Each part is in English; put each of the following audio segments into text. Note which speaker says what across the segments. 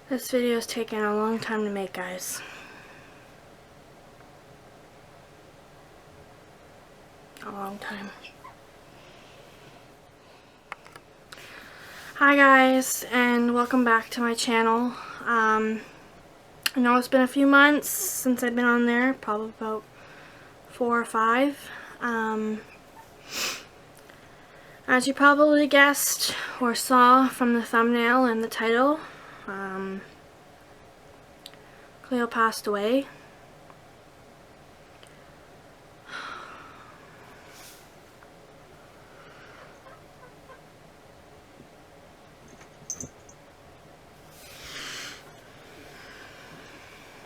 Speaker 1: This video is taking a long time to make, guys. A long time. Hi guys, and welcome back to my channel. I know it's been a few months since I've been on there, probably about 4 or 5. As you probably guessed or saw from the thumbnail and the title, Cleo passed away.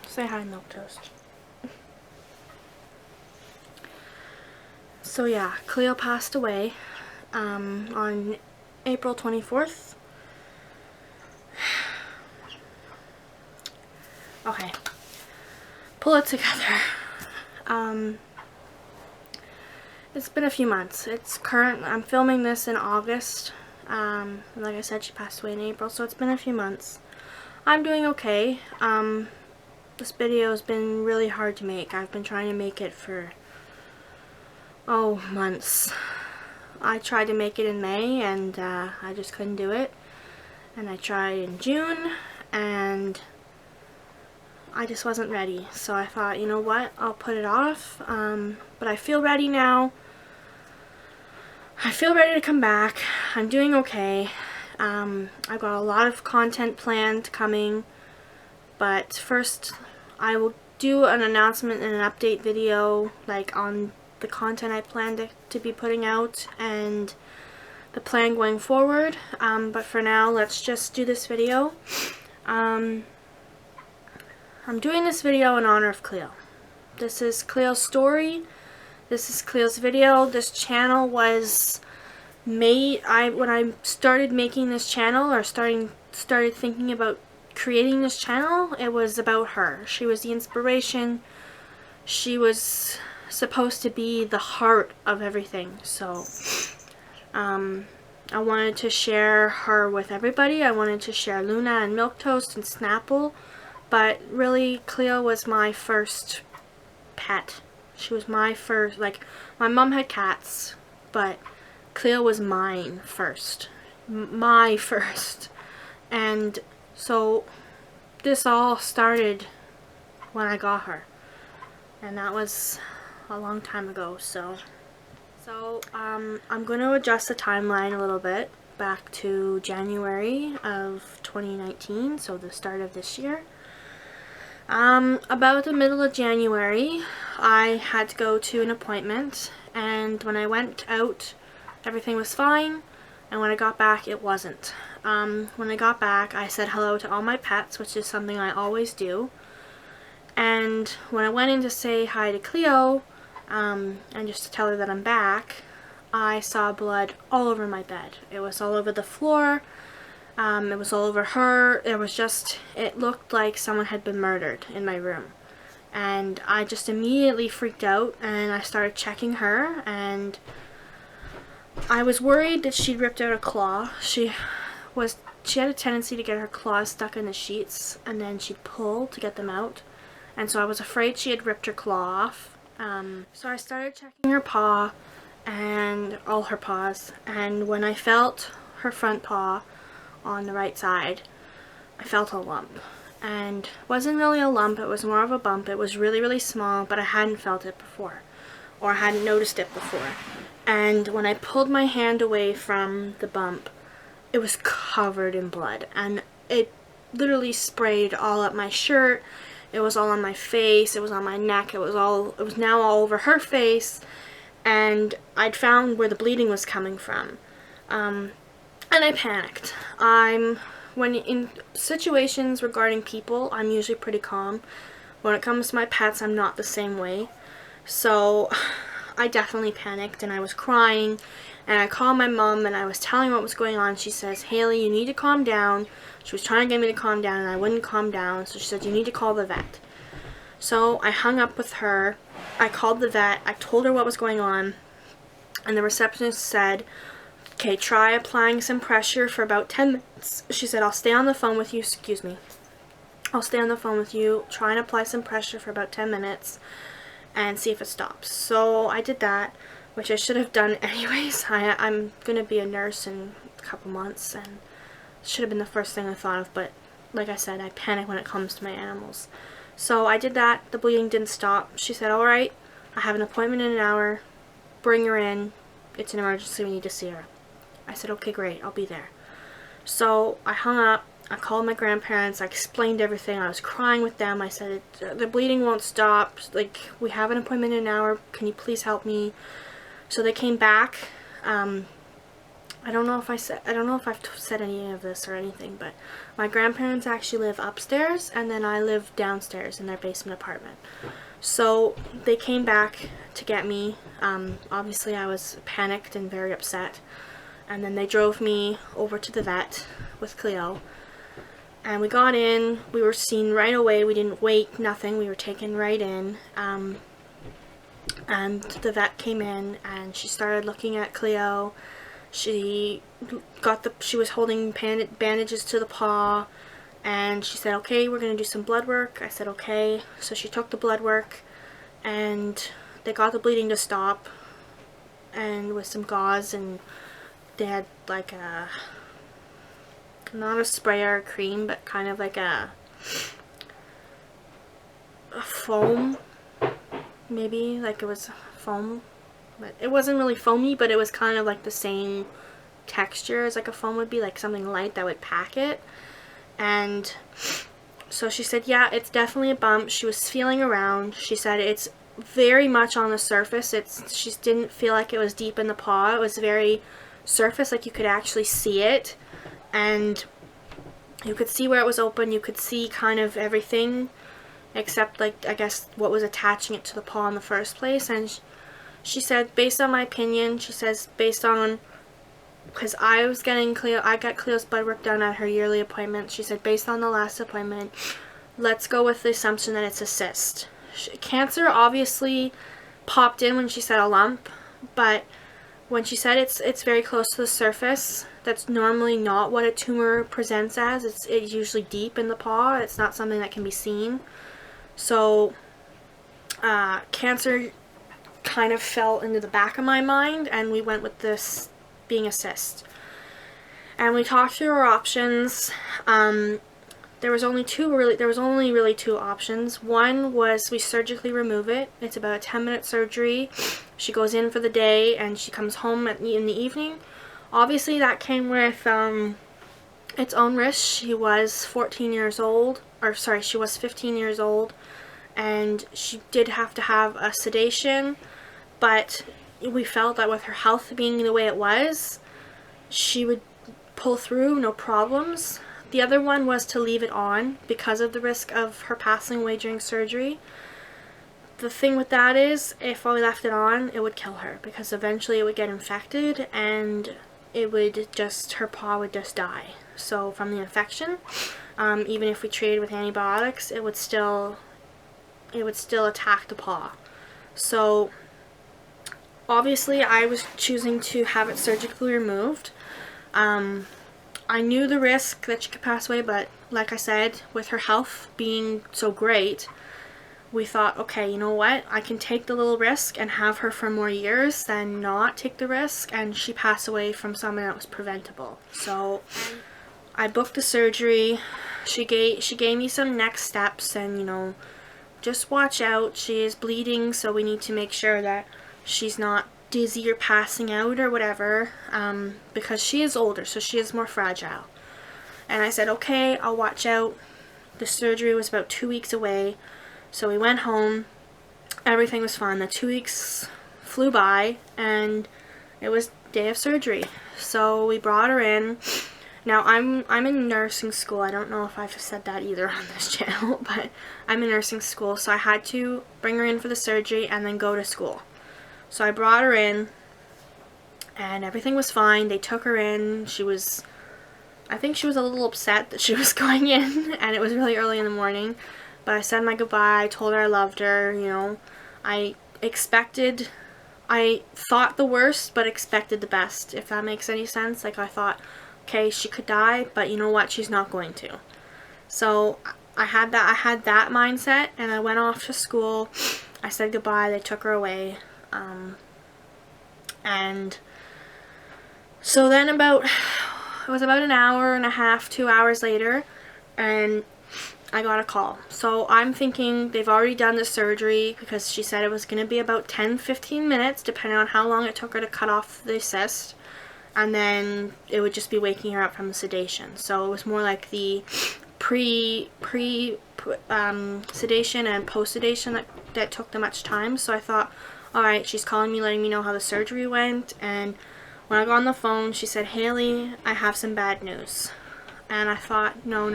Speaker 1: Say hi, Milk Toast. So yeah, Cleo passed away on April 24th. Okay, pull it together. It's been a few months. I'm filming this in August. Like I said, she passed away in April, so it's been a few months. I'm doing okay. This video has been really hard to make. I've been trying to make it for months. I tried to make it in May and I just couldn't do it. And I tried in June and I just wasn't ready. So I thought, you know what, I'll put it off. But I feel ready now. I feel ready to come back. I'm doing okay. I've got a lot of content planned coming. But first, I will do an announcement and an update video, like on the content I plan to be putting out and the plan going forward. But for now, let's just do this video. I'm doing this video in honor of Cleo. This is Cleo's story. This is Cleo's video. This channel was made, when I started making this channel, or started thinking about creating this channel, it was about her. She was the inspiration. She was supposed to be the heart of everything. So I wanted to share her with everybody. I wanted to share Luna and Milquetoast and Snapple, but really Cleo was my first pet. She was my first, like, my mom had cats, but Cleo was mine first. My first. And so this all started when I got her, and that was a long time ago. So I'm going to adjust the timeline a little bit back to January of 2019, so the start of this year. About the middle of January, I had to go to an appointment, and when I went out, everything was fine, and when I got back, it wasn't. When I got back, I said hello to all my pets, which is something I always do. And when I went in to say hi to Cleo, and just to tell her that I'm back, I saw blood all over my bed. It was all over the floor. It was all over her. It looked like someone had been murdered in my room. And I just immediately freaked out, and I started checking her, and I was worried that she'd ripped out a claw. She had a tendency to get her claws stuck in the sheets, and then she'd pull to get them out. And so I was afraid she had ripped her claw off. So I started checking her paw, and all her paws. And when I felt her front paw on the right side, I felt a lump. And it wasn't really a lump, it was more of a bump. It was really, really small, but I hadn't felt it before, or I hadn't noticed it before. And when I pulled my hand away from the bump, it was covered in blood, and it literally sprayed all up my shirt. It was all on my face, it was on my neck, it was now all over her face, and I'd found where the bleeding was coming from. And I panicked. When in situations regarding people, I'm usually pretty calm. When it comes to my pets, I'm not the same way. So I definitely panicked, and I was crying, and I called my mom, and I was telling her what was going on. She says, "Haley, you need to calm down." She was trying to get me to calm down, and I wouldn't calm down, so she said, "You need to call the vet." So I hung up with her. I called the vet. I told her what was going on, and the receptionist said, "Okay, try applying some pressure for about 10 minutes. She said, "I'll stay on the phone with you." Excuse me. I'll stay on the phone with you, try and apply some pressure for about 10 minutes and see if it stops. So I did that, which I should have done anyways. I'm going to be a nurse in a couple months, and it should have been the first thing I thought of, but like I said, I panic when it comes to my animals. So I did that. The bleeding didn't stop. She said, alright, I have an appointment in an hour. Bring her in. It's an emergency. We need to see her. I said, okay, great. I'll be there. So I hung up. I called my grandparents. I explained everything. I was crying with them. I said, the bleeding won't stop. Like, we have an appointment in an hour. Can you please help me? So they came back. I don't know if I've said any of this or anything, but my grandparents actually live upstairs, and then I live downstairs in their basement apartment. So they came back to get me. Obviously I was panicked and very upset. And then they drove me over to the vet with Cleo. And we got in. We were seen right away. We didn't wait, nothing. We were taken right in. And the vet came in and she started looking at Cleo. She was holding bandages to the paw, and she said, okay, we're going to do some blood work. I said, okay. So she took the blood work, and they got the bleeding to stop, and with some gauze, and they had like a, not a spray or a cream, but kind of like a foam, maybe, like it was foam. But it wasn't really foamy, but it was kind of like the same texture as like a foam would be, like something light that would pack it. And so she said, yeah, it's definitely a bump. She was feeling around. She said it's very much on the surface. She didn't feel like it was deep in the paw. It was very surface, like you could actually see it. And you could see where it was open. You could see kind of everything except, like, I guess what was attaching it to the paw in the first place. And she said, based on my opinion, she says, based on, because I got Cleo's blood work done at her yearly appointment. She said, based on the last appointment, let's go with the assumption that it's a cyst. Cancer obviously popped in when she said a lump, but when she said it's very close to the surface, that's normally not what a tumor presents as. It's usually deep in the paw. It's not something that can be seen. So, cancer kind of fell into the back of my mind, and we went with this being a cyst. And we talked through our options. There was only really two options. One was we surgically remove it. It's about a 10-minute surgery. She goes in for the day and she comes home in the evening. Obviously that came with its own risk. She was 15 years old, and she did have to have a sedation. But we felt that with her health being the way it was, she would pull through, no problems. The other one was to leave it on because of the risk of her passing away during surgery. The thing with that is, if we left it on, it would kill her because eventually it would get infected and her paw would just die. So from the infection, even if we treated with antibiotics, it would still attack the paw. So obviously I was choosing to have it surgically removed. I knew the risk that she could pass away, but like I said, with her health being so great, we thought, okay, you know what, I can take the little risk and have her for more years than not take the risk and she pass away from something that was preventable. So I booked the surgery. She gave me some next steps, and, you know, just watch out. She is bleeding, so we need to make sure that she's not dizzy or passing out or whatever, because she is older, so she is more fragile. And I said, okay, I'll watch out. The surgery was about 2 weeks away, so we went home. Everything was fine. The 2 weeks flew by, and it was day of surgery. So we brought her in. Now I'm in nursing school. I don't know if I've said that either on this channel, but I'm in nursing school, so I had to bring her in for the surgery and then go to school. So I brought her in, and everything was fine. They took her in. I think she was a little upset that she was going in, and it was really early in the morning. But I said my goodbye. I told her I loved her, you know. I thought the worst, but expected the best, if that makes any sense. Like, I thought, okay, she could die, but you know what? She's not going to. So I had that mindset, and I went off to school. I said goodbye. They took her away. And so then it was about an hour and a half, 2 hours later, and I got a call. So I'm thinking they've already done the surgery, because she said it was going to be about 10-15 minutes, depending on how long it took her to cut off the cyst. And then it would just be waking her up from the sedation. So it was more like the sedation and post sedation that took them much time. So I thought, alright, she's calling me, letting me know how the surgery went. And when I got on the phone, she said, Haley, I have some bad news. And I thought, no,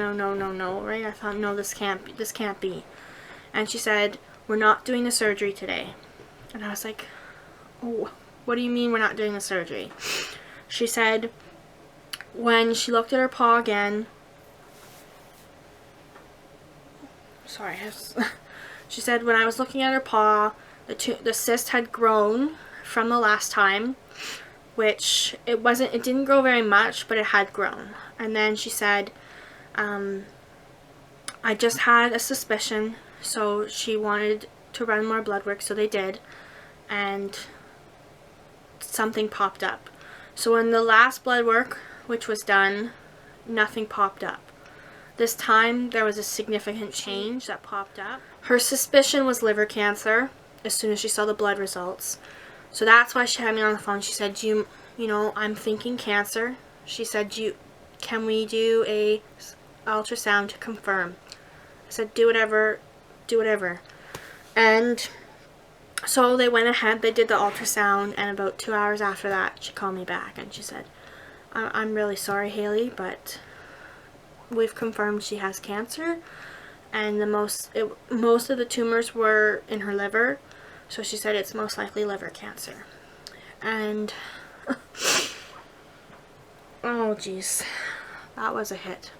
Speaker 1: right? I thought, no, this can't be. And she said, we're not doing the surgery today. And I was like, oh, what do you mean we're not doing the surgery? She said, when she looked at her paw again, she said, when I was looking at her paw, the cyst had grown from the last time, which it didn't grow very much, but it had grown. And then she said, I just had a suspicion, so she wanted to run more blood work, so they did, and something popped up. So in the last blood work, which was done, nothing popped up. This time, there was a significant change that popped up. Her suspicion was liver cancer as soon as she saw the blood results. So that's why she had me on the phone. She said, you know, I'm thinking cancer. She said, can we do a ultrasound to confirm? I said, do whatever. And so they went ahead, they did the ultrasound, and about 2 hours after that, she called me back and she said, I'm really sorry, Haley, but we've confirmed she has cancer, and most of the tumors were in her liver, so she said it's most likely liver cancer. And oh geez, that was a hit.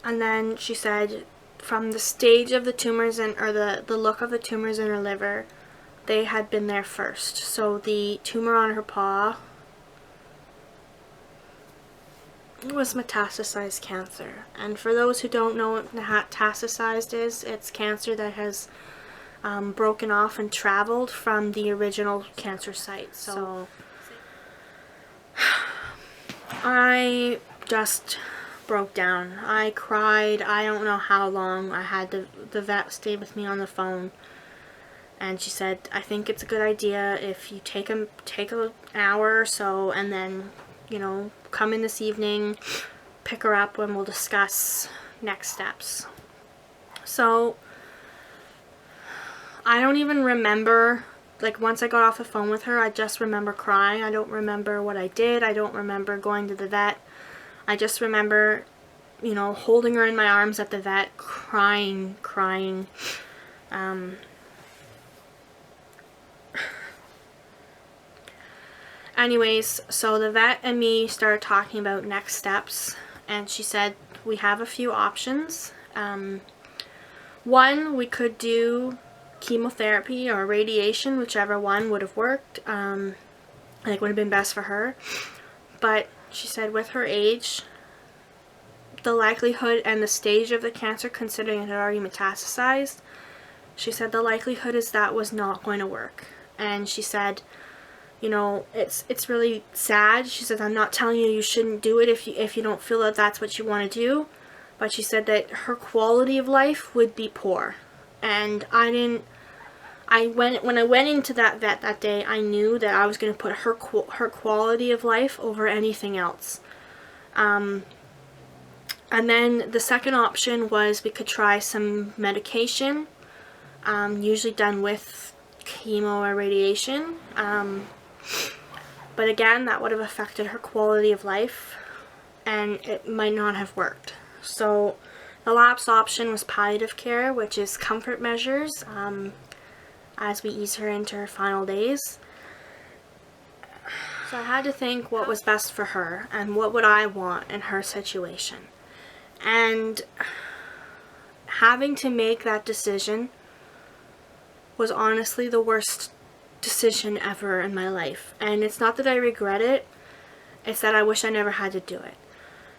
Speaker 1: And then she said, from the stage of the tumors or the look of the tumors in her liver, they had been there first. So the tumor on her paw was metastasized cancer. And for those who don't know what metastasized is, it's cancer that has broken off and traveled from the original cancer site. So I just broke down. I cried. I don't know how long. I had the vet stay with me on the phone, and she said, I think it's a good idea if you take an hour or so, and then, you know, come in this evening, pick her up, and we'll discuss next steps. So I don't even remember, like, once I got off the phone with her, I just remember crying. I don't remember what I did. I don't remember going to the vet. I just remember, you know, holding her in my arms at the vet, crying. Anyways, so the vet and me started talking about next steps, and she said we have a few options. One, we could do chemotherapy or radiation, whichever one would have worked, like would have been best for her. But she said with her age, the likelihood and the stage of the cancer, considering it had already metastasized, she said the likelihood is that was not going to work. And she said, you know, it's really sad. She said, I'm not telling you you shouldn't do it if you don't feel that that's what you want to do. But she said that her quality of life would be poor. And when I went into that vet that day, I knew that I was going to put her quality of life over anything else. And then the second option was we could try some medication, usually done with chemo or radiation. But again, that would have affected her quality of life, and it might not have worked. So the last option was palliative care, which is comfort measures, as we ease her into her final days. So I had to think what was best for her and what would I want in her situation. And having to make that decision was honestly the worst decision ever in my life. And it's not that I regret it, it's that I wish I never had to do it.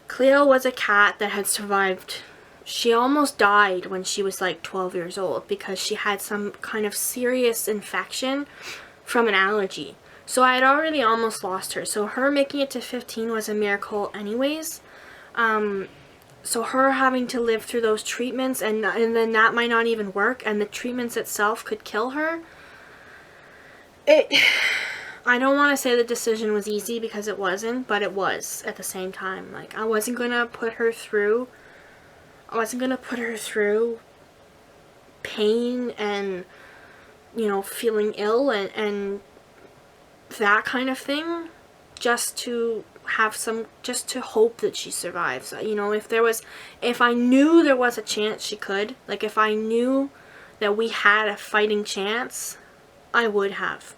Speaker 1: Cleo was a cat that had survived she almost died when she was like 12 years old because she had some kind of serious infection from an allergy. So I had already almost lost her. So her making it to 15 was a miracle anyways. So her having to live through those treatments and then that might not even work, and the treatments itself could kill her. I don't want to say the decision was easy because it wasn't, but it was at the same time. Like, I wasn't going to put her through pain and, you know, feeling ill and that kind of thing just to hope that she survives. You know, if I knew there was a chance she could, like if I knew that we had a fighting chance, I would have.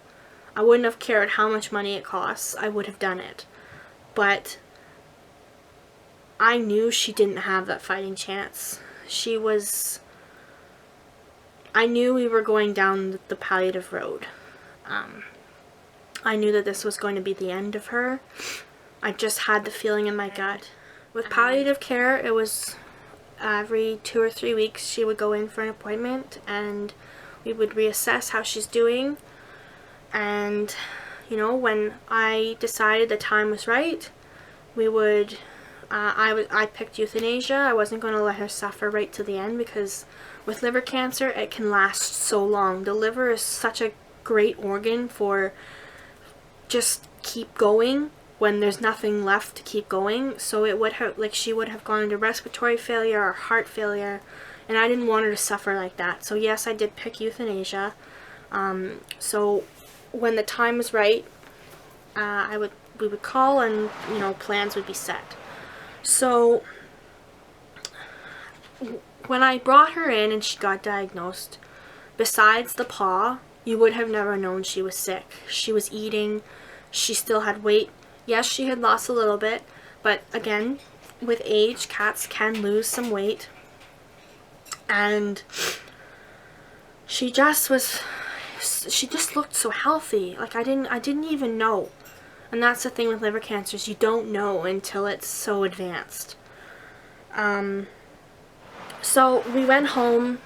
Speaker 1: I wouldn't have cared how much money it costs. I would have done it. But I knew she didn't have that fighting chance. I knew we were going down the palliative road. I knew that this was going to be the end of her. I just had the feeling in my gut. With palliative care, it was every 2 or 3 weeks she would go in for an appointment and we would reassess how she's doing. And, you know, when I decided the time was right, we would, I picked euthanasia. I wasn't going to let her suffer right to the end because with liver cancer, it can last so long. The liver is such a great organ for just keep going when there's nothing left to keep going. So it would have, like, she would have gone into respiratory failure or heart failure, and I didn't want her to suffer like that. So yes, I did pick euthanasia. So when the time was right, we would call and, you know, plans would be set. So when I brought her in and she got diagnosed, besides the paw, you would have never known she was sick. She was eating, she still had weight. Yes, she had lost a little bit, but again, with age, cats can lose some weight. And she just looked so healthy. Like, I didn't even know. And that's the thing with liver cancers, you don't know until it's so advanced. So we went home.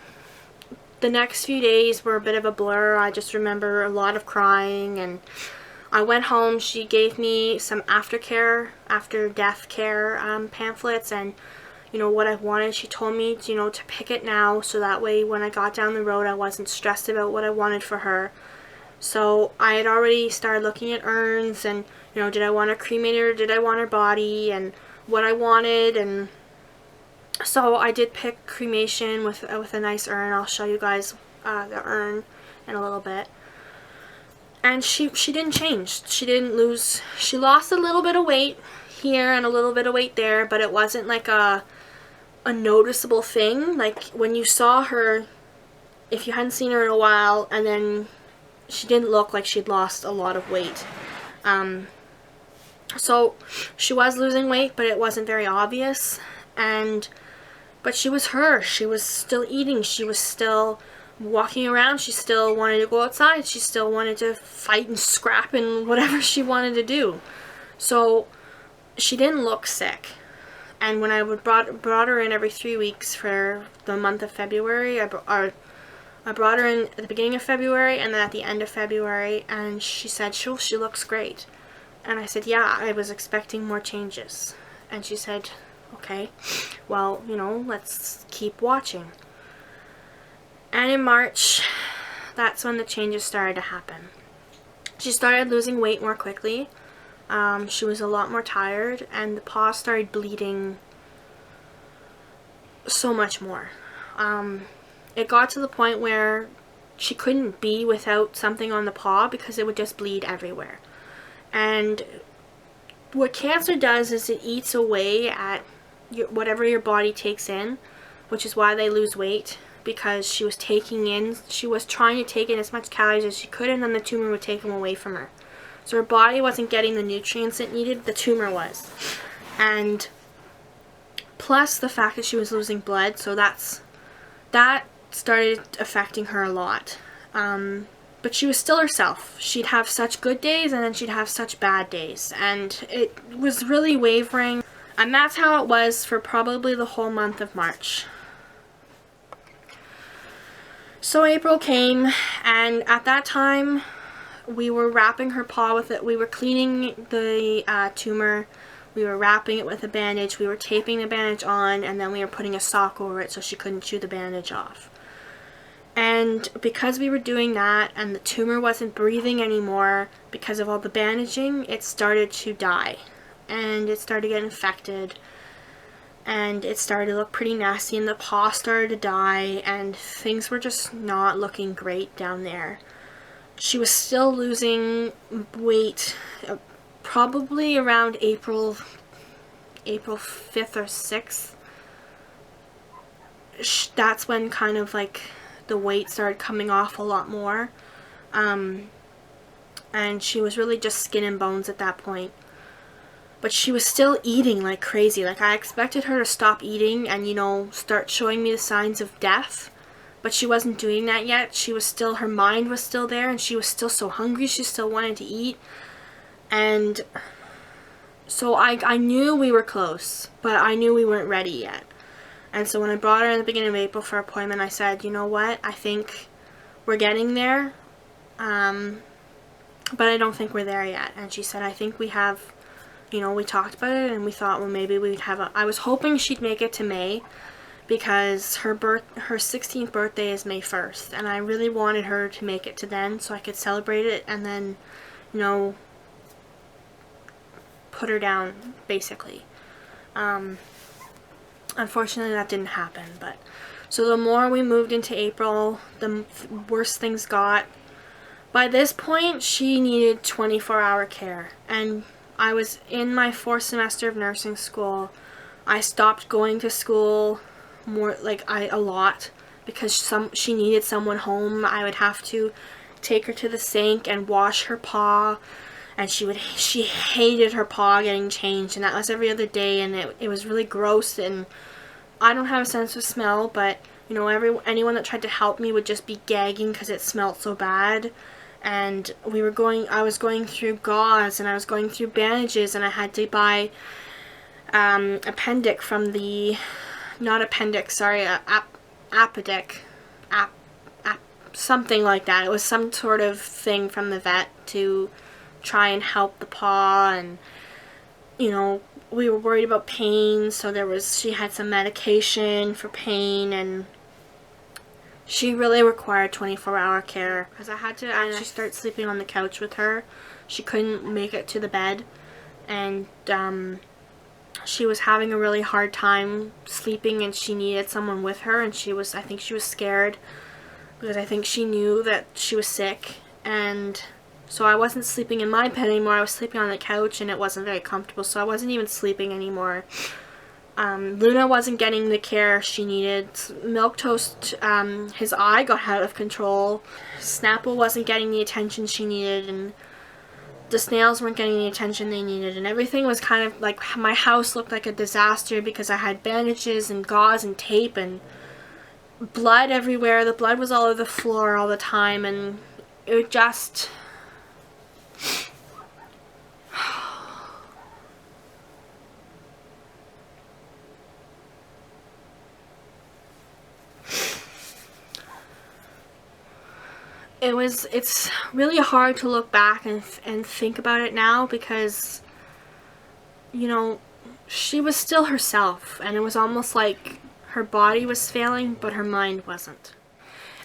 Speaker 1: The next few days were a bit of a blur. I just remember a lot of crying, and I went home. She gave me some aftercare, after death care pamphlets, and you know what I wanted. She told me, you know, to pick it now, so that way when I got down the road I wasn't stressed about what I wanted for her. So I had already started looking at urns, and you know, did I want her cremated or did I want her body, and what I wanted. And so I did pick cremation with a nice urn. I'll show you guys the urn in a little bit. And she didn't change. She didn't lose. She lost a little bit of weight here and a little bit of weight there, but it wasn't like a noticeable thing. Like when you saw her, if you hadn't seen her in a while, and then she didn't look like she'd lost a lot of weight. So she was losing weight, but it wasn't very obvious. But she was her. She was still eating. She was still walking around. She still wanted to go outside. She still wanted to fight and scrap and whatever she wanted to do. So she didn't look sick. And when I brought her in every 3 weeks for the month of February, I brought her in at the beginning of February and then at the end of February, and she said, she looks great. And I said, yeah, I was expecting more changes. And she said, okay, well, you know, let's keep watching. And in March, that's when the changes started to happen. She started losing weight more quickly. She was a lot more tired, and the paw started bleeding so much more. It got to the point where she couldn't be without something on the paw because it would just bleed everywhere. And what cancer does is it eats away at whatever your body takes in, which is why they lose weight, because she was trying to take in as much calories as she could, and then the tumor would take them away from her. So her body wasn't getting the nutrients it needed, the tumor was. And plus the fact that she was losing blood, so that started affecting her a lot. But she was still herself. She'd have such good days and then she'd have such bad days, and it was really wavering. And that's how it was for probably the whole month of March. So April came, and at that time we were wrapping her paw with it. We were cleaning the tumor. We were wrapping it with a bandage. We were taping the bandage on, and then we were putting a sock over it so she couldn't chew the bandage off. And because we were doing that and the tumor wasn't breathing anymore because of all the bandaging, it started to die. And it started to get infected. And it started to look pretty nasty, and the paw started to die, and things were just not looking great down there. She was still losing weight, probably around April 5th or 6th. That's when kind of like the weight started coming off a lot more. And she was really just skin and bones at that point. But she was still eating like crazy. Like, I expected her to stop eating and, you know, start showing me the signs of death. But she wasn't doing that yet. She was still, her mind was still there, and she was still so hungry. She still wanted to eat. And so I knew we were close, but I knew we weren't ready yet. And so when I brought her in the beginning of April for her appointment, I said, you know what? I think we're getting there. But I don't think we're there yet. And she said, I think we have... You know, we talked about it, and we thought, well, maybe we'd have a... I was hoping she'd make it to May, because her 16th birthday is May 1st, and I really wanted her to make it to then, so I could celebrate it, and then, you know, put her down, basically. Unfortunately, that didn't happen, but... So the more we moved into April, the worse things got. By this point, she needed 24-hour care, and... I was in my 4th semester of nursing school. I stopped going to school a lot because she needed someone home. I would have to take her to the sink and wash her paw, and she hated her paw getting changed, and that was every other day, and it was really gross. And I don't have a sense of smell, but you know, anyone that tried to help me would just be gagging because it smelled so bad. And I was going through gauze, and I was going through bandages, and I had to buy appendix from the, not appendix, sorry, apodic, something like that. It was some sort of thing from the vet to try and help the paw, and, you know, we were worried about pain, so she had some medication for pain, and she really required 24-hour care, because I had to actually start sleeping on the couch with her. She couldn't make it to the bed, and she was having a really hard time sleeping, and she needed someone with her, and I think she was scared, because I think she knew that she was sick, and so I wasn't sleeping in my bed anymore. I was sleeping on the couch, and it wasn't very comfortable, so I wasn't even sleeping anymore. Luna wasn't getting the care she needed. Milquetoast, his eye got out of control. Snapple wasn't getting the attention she needed, and the snails weren't getting the attention they needed, and everything was kind of like, my house looked like a disaster because I had bandages and gauze and tape and blood everywhere. The blood was all over the floor all the time, and it just... It's really hard to look back and think about it now, because, you know, she was still herself, and it was almost like her body was failing, but her mind wasn't.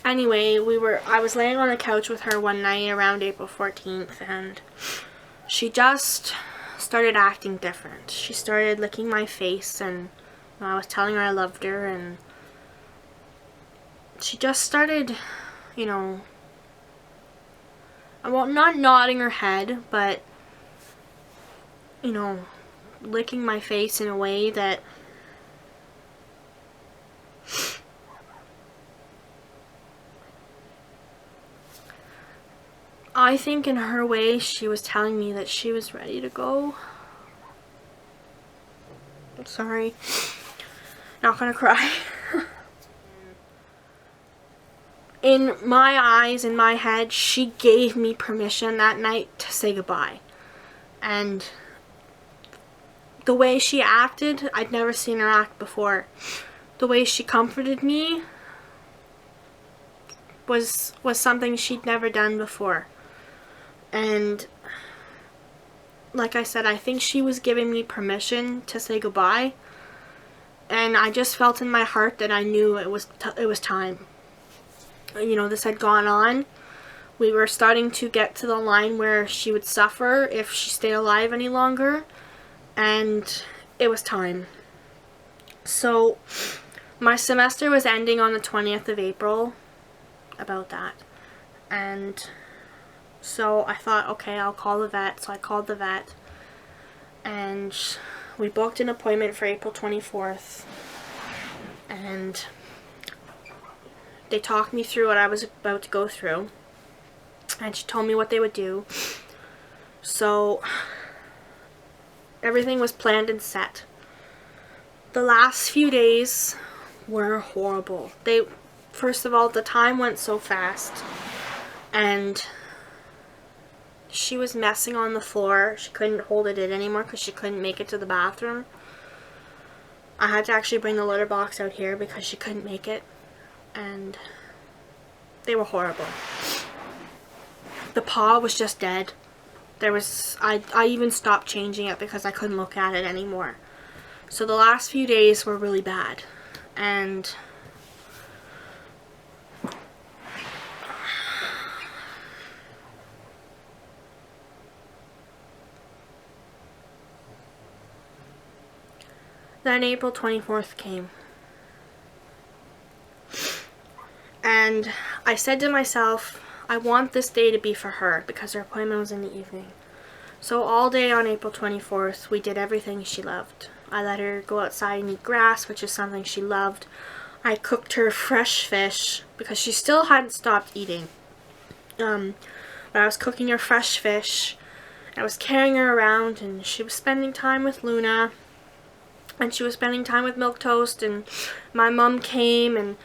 Speaker 1: Anyway, I was laying on the couch with her one night around April 14th, and she just started acting different. She started licking my face, and I was telling her I loved her, and she just started, you know, well, not nodding her head, but, you know, licking my face in a way that I think in her way she was telling me that she was ready to go. I'm sorry. Not gonna cry. In my eyes, in my head, she gave me permission that night to say goodbye. And The way she acted, I'd never seen her act before. The way she comforted me was something she'd never done before. And like I said, I think she was giving me permission to say goodbye. And I just felt in my heart that I knew it was time. You know, this had gone on. We were starting to get to the line where she would suffer if she stayed alive any longer. And it was time. So my semester was ending on the 20th of April. About that. And so I thought, okay, I'll call the vet. So I called the vet. And we booked an appointment for April 24th. And they talked me through what I was about to go through. And she told me what they would do. So everything was planned and set. The last few days were horrible. First of all, the time went so fast. And she was messing on the floor. She couldn't hold it in anymore because she couldn't make it to the bathroom. I had to actually bring the litter box out here because she couldn't make it. And they were horrible. The paw was just dead. I even stopped changing it because I couldn't look at it anymore. So the last few days were really bad. And then April 24th came. And I said to myself, I want this day to be for her because her appointment was in the evening. So all day on April 24th, we did everything she loved. I let her go outside and eat grass, which is something she loved. I cooked her fresh fish because she still hadn't stopped eating. But I was cooking her fresh fish. I was carrying her around, and she was spending time with Luna. And she was spending time with Milk Toast, and my mom came, and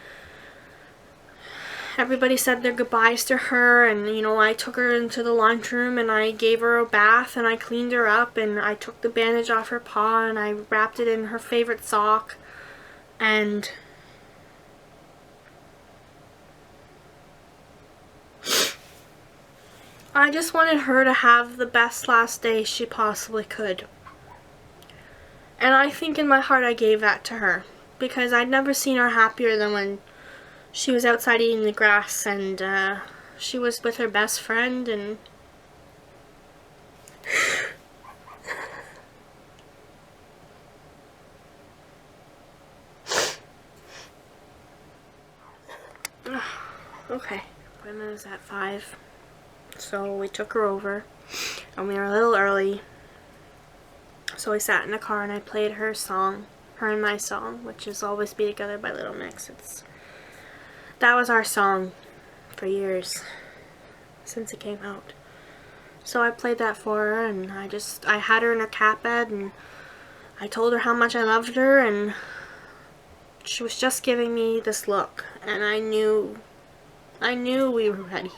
Speaker 1: everybody said their goodbyes to her. And you know, I took her into the laundry room and I gave her a bath and I cleaned her up, and I took the bandage off her paw and I wrapped it in her favorite sock. And I just wanted her to have the best last day she possibly could. And I think in my heart I gave that to her, because I'd never seen her happier than when she was outside eating the grass, and she was with her best friend. And okay, appointment was at 5, so we took her over, and we were a little early. So we sat in the car and I played her song, her and my song, which is Always Be Together by Little Mix. That was our song for years, since it came out. So I played that for her, and I had her in her cat bed, and I told her how much I loved her, and she was just giving me this look, and I knew we were ready.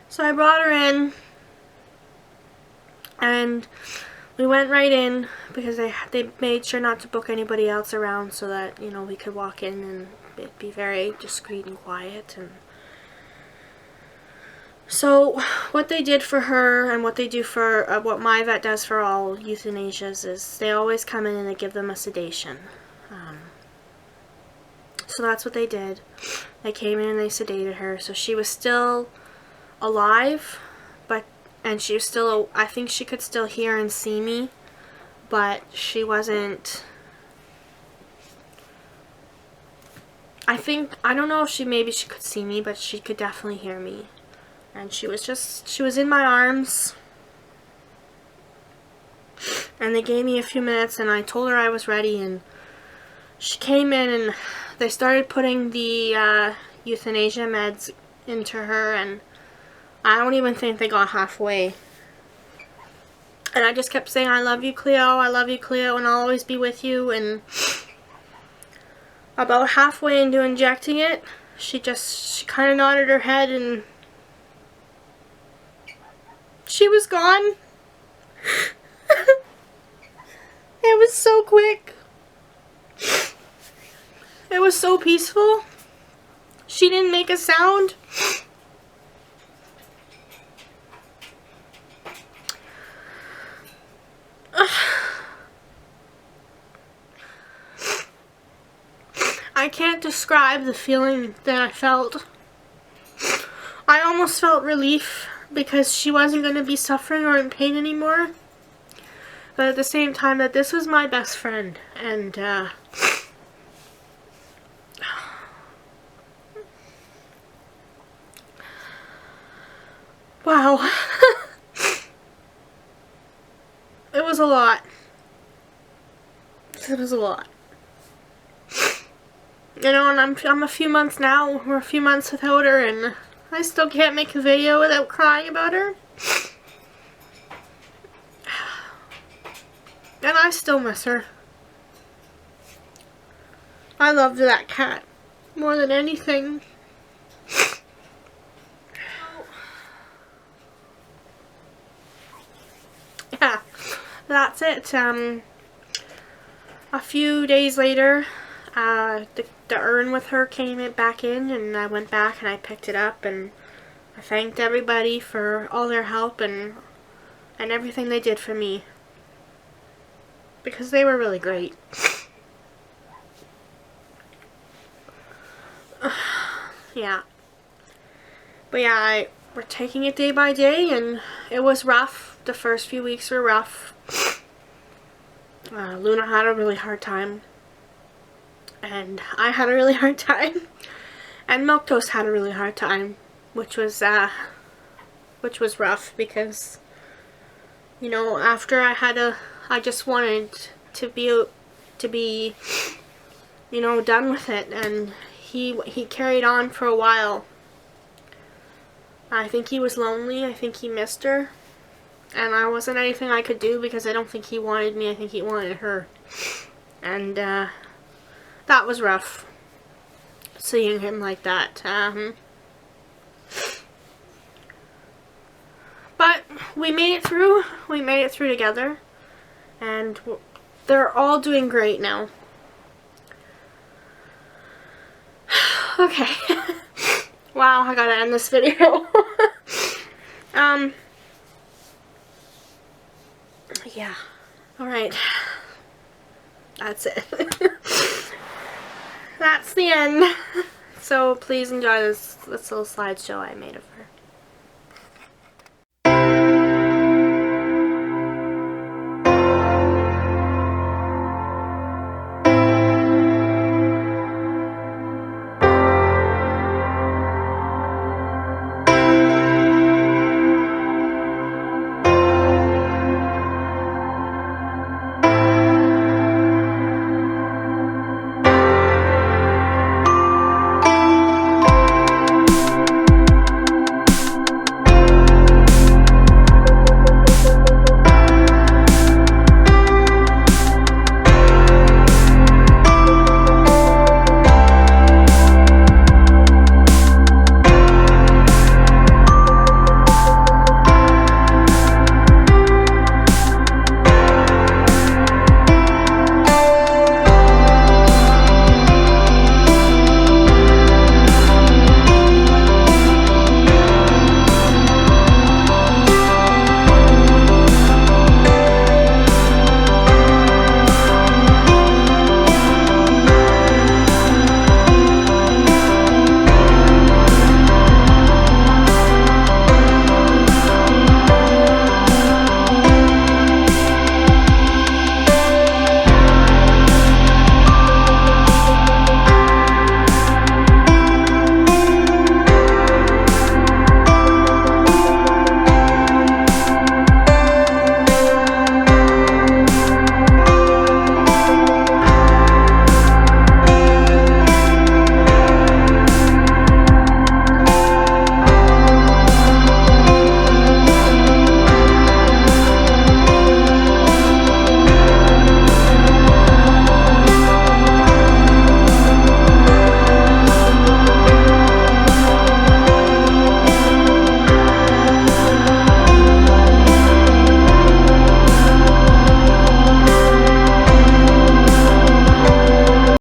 Speaker 1: So I brought her in, and we went right in because they made sure not to book anybody else around, so that, you know, we could walk in and it'd be very discreet and quiet. And so what they did for her, and what they do for what my vet does for all euthanasias, is they always come in and they give them a sedation. So that's what they did. They came in and they sedated her, so she was still alive, and she was still, I think she could still hear and see me, but she wasn't, I don't know if maybe she could see me, but she could definitely hear me. And she was in my arms, and they gave me a few minutes, and I told her I was ready, and she came in, and they started putting the euthanasia meds into her, and I don't even think they got halfway. And I just kept saying, I love you, Cleo, I love you, Cleo, and I'll always be with you. And about halfway into injecting it, she kind of nodded her head, and she was gone. It was so quick. It was so peaceful. She didn't make a sound. I can't describe the feeling that I felt. I almost felt relief because she wasn't going to be suffering or in pain anymore. But at the same time that this was my best friend, and wow. It was a lot. It was a lot. You know, and I'm a few months now. We're a few months without her, and I still can't make a video without crying about her. And I still miss her. I loved that cat more than anything. Yeah, that's it. A few days later, the urn with her came back in, and I went back and I picked it up, and I thanked everybody for all their help and everything they did for me, because they were really great. Yeah. But yeah, we're taking it day by day, and it was rough. The first few weeks were rough. Luna had a really hard time, and I had a really hard time, and Milktoast had a really hard time, which was rough because, you know, after I just wanted to be, you know, done with it, and he carried on for a while. I think he was lonely. I think he missed her. And I wasn't anything I could do because I don't think he wanted me. I think he wanted her. And that was rough, seeing him like that. But we made it through. We made it through together. And they're all doing great now. Okay. Wow, I gotta end this video. Yeah. Alright. That's it. That's the end. So please enjoy this little slideshow I made of her.